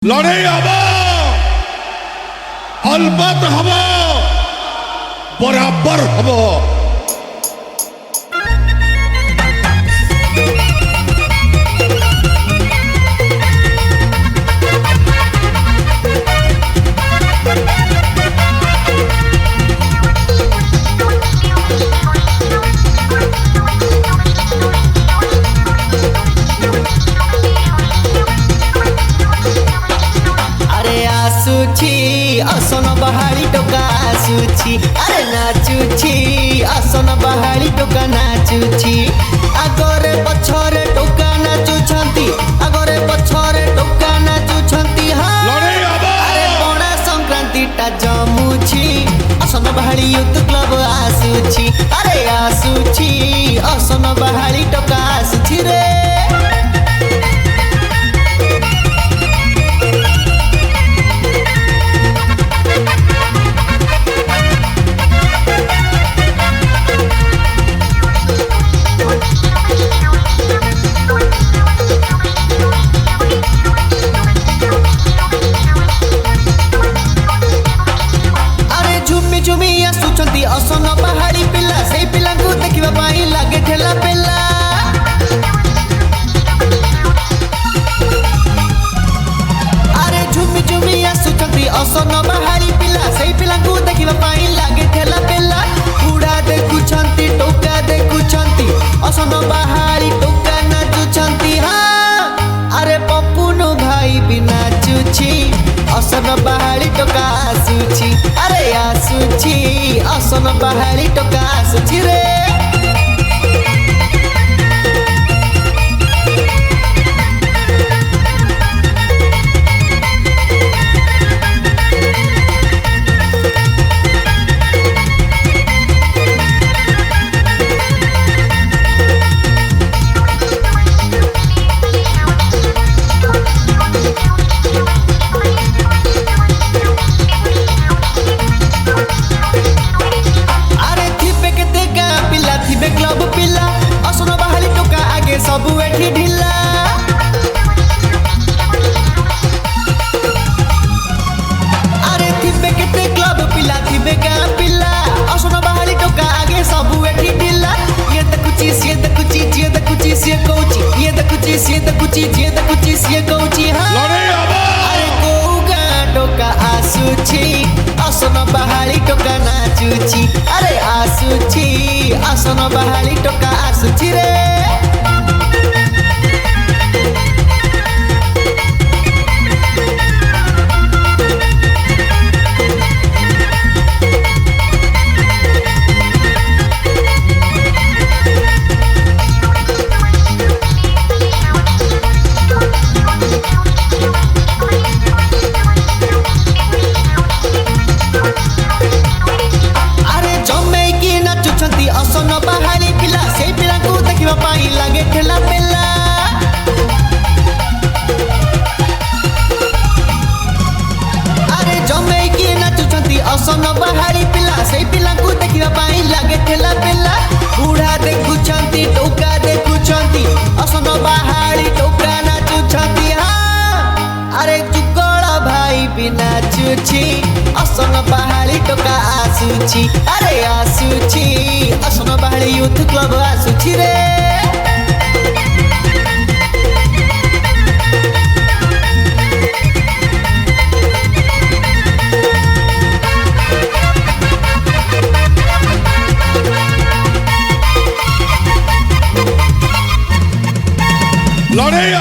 लड़ाई हम अलबत हम बराबर हम। आसन बहाली टोका आसुची अरे नाचुची आसन बहाली टोका नाचुची आगरे पछरे टोका नाचुछंती आगरे पछरे टोका नाचुछंती हां अरे पणा संक्रांति टा जमुची आसन बहाली यूथ क्लब आसुची अरे आसुची आसन बहाली टोका आसुची रे। आसन पहाड़ी पिला से पिला को देखिबा पाई लागे ठेला पेला अरे झुमी झुमी आसुचंती आसन पहाड़ी पिला से पिला को देखिबा पाई लागे ठेला पेला बुढ़ा देखुछंती टोका देखुछंती आसन पहाड़ी टोका नाचुछंती हां अरे पप्पुनो भाई भी नाचुची आसन पहाड़ी टोका आसुची अरे आसुची आसन पहाड़ी टोका आसुची रे। सबु एठी ढिला अरे थिबे केते क्लब पिला थिबे का पिला आसन बहाली टोका आगे सबु एठी ढिला ये देखुची से देखुची जे देखुची से कहूची ये देखुची से देखुची जे देखुची से कहूची हां अरे कोगा टोका आसुची आसन बहाली टोका नाचुची अरे आसुची आसन बहाली टोका आसुची रे। आसन बहाली पिला से पिला को देखिबा पाई लागे ठेला पेला अरे जमे की नाचुछंती आसन बहाली पिला से पिला को देखिबा पाई लागे ठेला पेला बुढ़ा देखुछंती टोका देखुछंती आसन बहाली टोका नाचुछंती हां अरे जुगला भाई भी नाचुची आसन बहाली टोका आसुची अरे आसुची आसन बहाली यूथ क्लब आसुची रे। लड़ाई